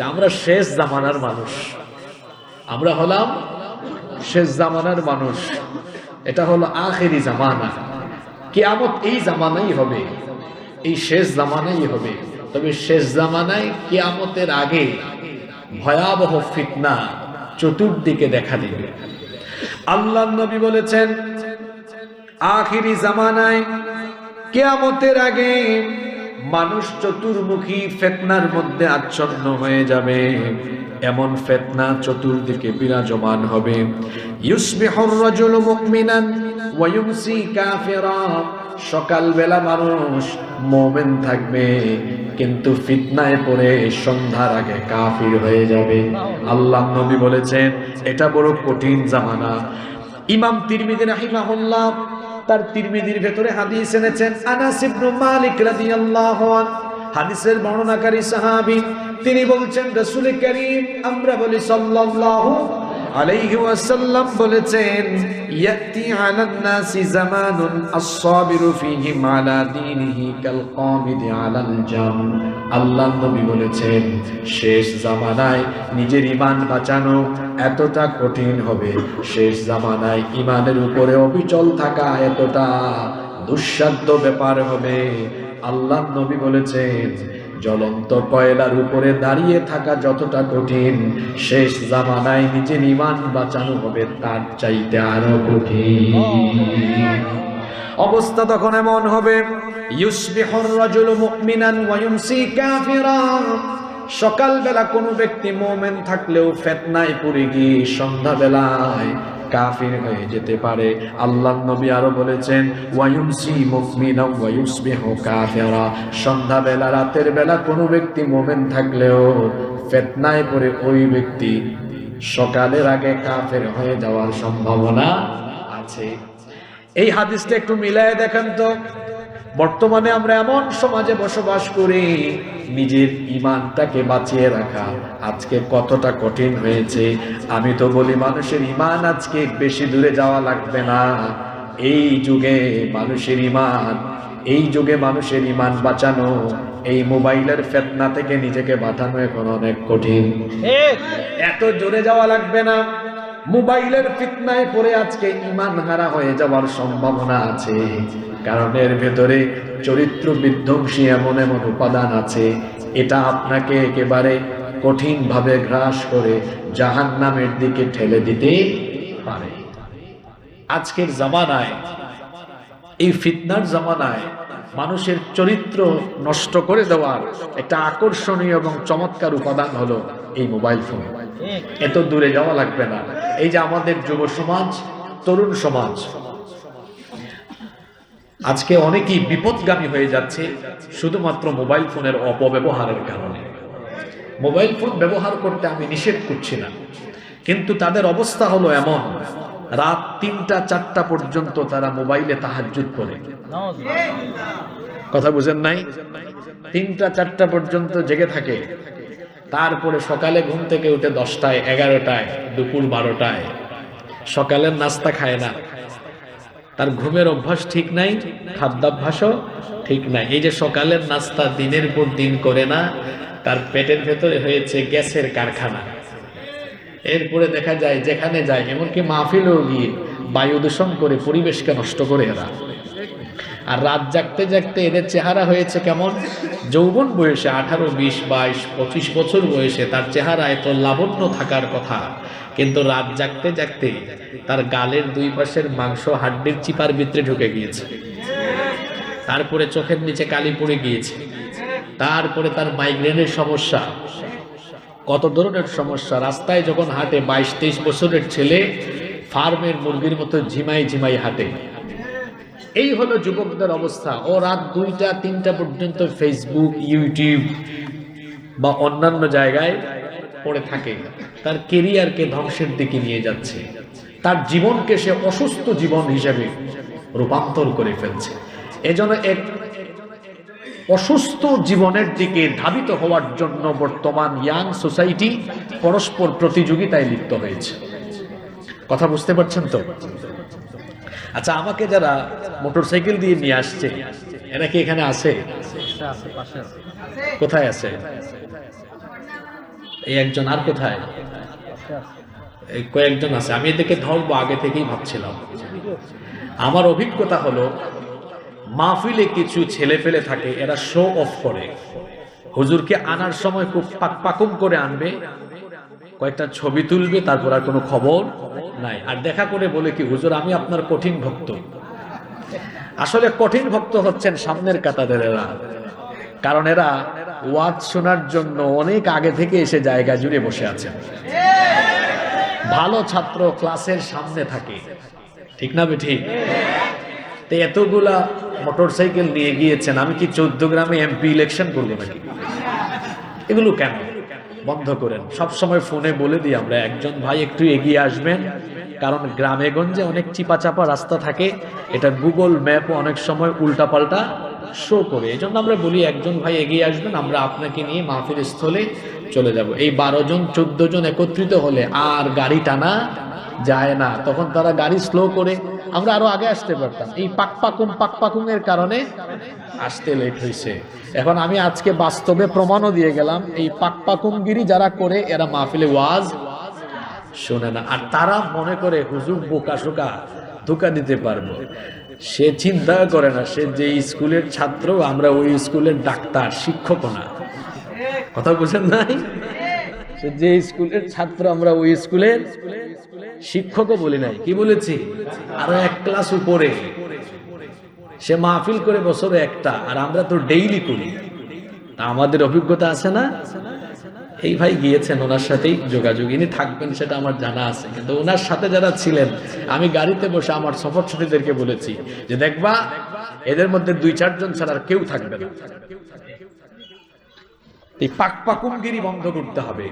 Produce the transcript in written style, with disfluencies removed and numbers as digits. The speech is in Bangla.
আমরা শেষ জামানার মানুষ, আমরা হলাম শেষ জামানার মানুষ। এটা হলো আখেরি জামানা। কিয়ামত এই জামানাই হবে, এই শেষ জামানাই হবে। তবে শেষ জামানায় কিয়ামতের আগে ভয়াবহ ফিতনা চতুর্দিকে দেখা দিবে। আল্লাহর নবী বলেছেন, আখেরি জামানায় কিয়ামতের আগে মানুষ চতুর্মুখী ফিতনার মধ্যে আচ্ছন্ন হয়ে যাবে। এমন ফিতনা চতুর্দিকে বিরাজমান হবে। ইউসবিহুর রাজুলু মুমিনান ওয়া ইউমসি কাফিরা। সকালবেলা মানুষ মুমিন থাকবে, কিন্তু ফিতনায় পড়ে সন্ধ্যার আগে কাফির হয়ে যাবে। আল্লাহর নবী বলেছেন এটা বড় কঠিন জামানা। ইমাম তিরমিজি রাহিমাহুল্লাহ তার তিরমিজির ভেতরে হাদিস এনেছেন। আনাস ইবনে মালিক রাদিয়াল্লাহু আনহু হাদিসের বর্ণনাকারী সাহাবী, তিনি বলছেন রাসূল করিম আমরা বলি সাল্লাল্লাহু আলাইহি ওয়াসাল্লাম বলেছেন, ইয়াতি আলান নাসি জামানুন আস-সাবিরু ফীহি আলা দীনিহি কাল কামিদি আলাল জাম। আল্লাহর নবী বলেছেন শেষ জামানায় নিজের ঈমান বাঁচানো এতটা কঠিন হবে, শেষ জামানায় ঈমানের উপরে অবিচল থাকা এতটা দুঃসাধ্য ব্যাপার হবে। আল্লাহর নবী বলেছেন জ্বলন্ত কয়লার উপরে দাঁড়িয়ে থাকা যতটা কঠিন, শেষ জামানায় নিজের ঈমান বাঁচানো হবে তার চাইতে আরো কঠিন। অবস্থা তখন এমন হবে, ইউসবিহুর রাজুলু মুমিনান ওয়া ইউমসি কাফিরা। সকালবেলা কোনো ব্যক্তি মুমিন থাকলেও ফিতনায় পড়ে গিয়ে সন্ধ্যাবেলায় কাফির হয়ে যেতে পারে। আল্লাহর নবী আরো বলেছেন, ওয়া ইউমসি মুমিনান ওয়া ইউসবিহু কাফিরা। সন্ধ্যাবেলা রাতের বেলা কোনো ব্যক্তি মুমিন থাকলেও ফিতনায় পড়ে ওই ব্যক্তি সকালের আগে কাফির হয়ে যাওয়ার সম্ভাবনা আছে। এই হাদিসটা একটু মিলায়ে দেখেন তো। বর্তমানে আমরা এমন সমাজে বসবাস করি, নিজের ঈমানটাকে বাঁচিয়ে রাখা আজকে কতটা কঠিন হয়েছে। আমি তো বলি মানুষের ঈমান আজকে বেশি দূরে যাওয়া লাগবে না। এই যুগে মানুষের ঈমান বাঁচানো, এই মোবাইলের ফিতনা থেকে নিজেকে বাঁচানো এখন অনেক কঠিন। এত জোরে যাওয়া লাগবে না। মোবাইলের ফিতনায় পড়ে আজকে ঈমান হারা হয়ে যাওয়ার সম্ভাবনা আছে, কারণ এর ভেতরে চরিত্র বিধ্বংসী এমন এমন উপাদান আছে, এটা আপনাকে একেবারে কঠিনভাবে গ্রাস করে জাহান্নামের দিকে ঠেলে দিতে পারে। আজকের জামানায়, এই ফিতনার জামানায় মানুষের চরিত্র নষ্ট করে দেওয়ার একটা আকর্ষণীয় এবং চমৎকার উপাদান হলো এই মোবাইল ফোন। এত দূরে যাওয়া লাগবে না। এই যে আমাদের যুব সমাজ, তরুণ সমাজ আজকে অনেকেই বিপদগামী হয়ে যাচ্ছে শুধুমাত্র মোবাইল ফোনের অপব্যবহারের কারণে। মোবাইল ফোন ব্যবহার করতে আমি নিষেধ করছি না, কিন্তু তাদের অবস্থা হলো এমন, রাত ৩টা-৪টা পর্যন্ত তারা মোবাইলে তাহাজ্জুদ পড়ে। কথা বুঝেন নাই? ৩টা-৪টা পর্যন্ত জেগে থাকে, তারপরে সকালে ঘুম থেকে উঠে 10টায়, 11টায়, দুপুর 12টায় সকালের নাস্তা খায় না। তার ঘুমের অভ্যাস ঠিক নাই, খাদ্যাভ্যাসও ঠিক নাই। এই যে সকালের নাস্তা দিনের পর দিন করে না, তার পেটের ভেতরে হয়েছে গ্যাসের কারখানা। এরপরে দেখা যায় যেখানে যায়, এমনকি মাহফিলেও গিয়ে বায়ু দূষণ করে পরিবেশকে নষ্ট করে এরা। আর রাত জাগতে জাগতে এদের চেহারা হয়েছে কেমন? যৌবন বয়সে 18, 20, 22, 25 বছর বয়সে তার চেহারায় তো লাবণ্য থাকার কথা, কিন্তু রাত জাগতে জাগতে তার গালের দুই পাশের মাংস হাড্ডির চিপার ভিতরে ঢুকে গিয়েছে। তারপরে চোখের নিচে কালি পড়ে গিয়েছে। তারপরে তার মাইগ্রেনের সমস্যা, কত ধরনের সমস্যা। রাস্তায় যখন হাঁটে 22-23 বছরের ছেলে ফার্মের মুরগির মতো ঝিমাই ঝিমাই হাঁটে। এই হলো যুবকদের অবস্থা। ও রাত 2টা-3টা পর্যন্ত ফেসবুক, ইউটিউব বা অন্যান্য জায়গায় পড়ে থাকে। তার কেরিয়ারকে ধ্বংসের দিকে নিয়ে যাচ্ছে, তার জীবনকে সে অসুস্থ জীবন হিসেবে রূপান্তর করে ফেলছে। এজন্য এক অসুস্থ জীবনের দিকে ধাবিত হওয়ার জন্য বর্তমান ইয়াং সোসাইটি পরস্পর প্রতিযোগিতায় লিপ্ত হয়েছে। কথা বুঝতে পারছেন তো? আচ্ছা, আমাকে যারা মোটরসাইকেল দিয়ে নিয়ে আসছে এরা কি এখানে আছে? কোথায় আছে? এই একজন, আর কোথায়? এই কয়েকজন আছে, আমি এদেরকে ধরবো আগে থেকেই ভাবছিলাম। আমার অভিজ্ঞতা হলো মাহফিলে কিছু ছেলে ফেলে থাকে, এরা শো অফ করে, হুজুরকে আনার সময় খুব পাকুম করে আনবে, কয়েকটা ছবি তুলবে, তারপর আর কোনো খবর নাই, আর দেখা করে বলে কি হুজুর আমি আপনার কঠিন ভক্ত। আসলে কঠিন ভক্ত হচ্ছেন সামনের কাতারের এরা, কারণ এরা ওয়াজ শোনার জন্য অনেক আগে থেকে এসে জায়গা জুড়ে বসে আছেন। ভালো ছাত্র ক্লাসের সামনে থাকে, ঠিক না বেঠিক? তো এতগুলা মোটরসাইকেল নিয়ে গিয়েছেন, আমি কি 14 গ্রামে এমপি ইলেকশন করবো নাকি? এগুলো কেন? বন্ধ করেন। সব সময় ফোনে বলে দিই আমরা, একজন ভাই একটু এগিয়ে আসবেন, কারণ গ্রামে গঞ্জে অনেক চিপা চাপা রাস্তা থাকে, এটা গুগল ম্যাপও অনেক সময় উল্টাপাল্টা শো করে। এই জন্য আমরা বলি একজন ভাই এগিয়ে আসবেন, আমরা আপনাকে নিয়ে মাহফিল স্থলে চলে যাব। এই 12 জন 14 জন একত্রিত হলে আর গাড়ি টানা যায় না, তখন তারা গাড়ি স্লো করে, আমরা আরো আগে আসতে পারতাম। এই পাকপাকুমের কারণে আসতে লেট হয়েছে। এখন আমি আজকে বাস্তবে প্রমাণও দিয়ে গেলাম, এই পাকপাকুমগিরি যারা করে এরা মাহফিলে ওয়াজ শোনে না, আর তারা মনে করে হুজুর বোকা শোকা ধোকা দিতে পারবো। সে চিন্তা করে না সে যে স্কুলের ছাত্র, আমরা ওই স্কুলের ডাক্তার, শিক্ষক না। কথা বুঝেন নাই? সে যে স্কুলের ছাত্র, আমরা ওই স্কুলের শিক্ষকও বলি নাই। কি বলেছি? আরো এক ক্লাস উপরে। সে মাহফিল করে বছরে একটা, আর আমরা তো ডেইলি করি। আমাদের অভিজ্ঞতা আছে না? এই ভাই গিয়েছেন, ওনার সাথেই যোগাযোগ, ইনি থাকবেন সেটা আমার জানা আছে, কিন্তু ওনার সাথে যারা ছিলেন, আমি গাড়িতে বসে আমার সফর সাথীদেরকে বলেছি যে দেখবা এদের মধ্যে 2-4 জন ছাড়া আর কেউ থাকবে না। এই পাকপাকুমগিরি বন্ধ করতে হবে।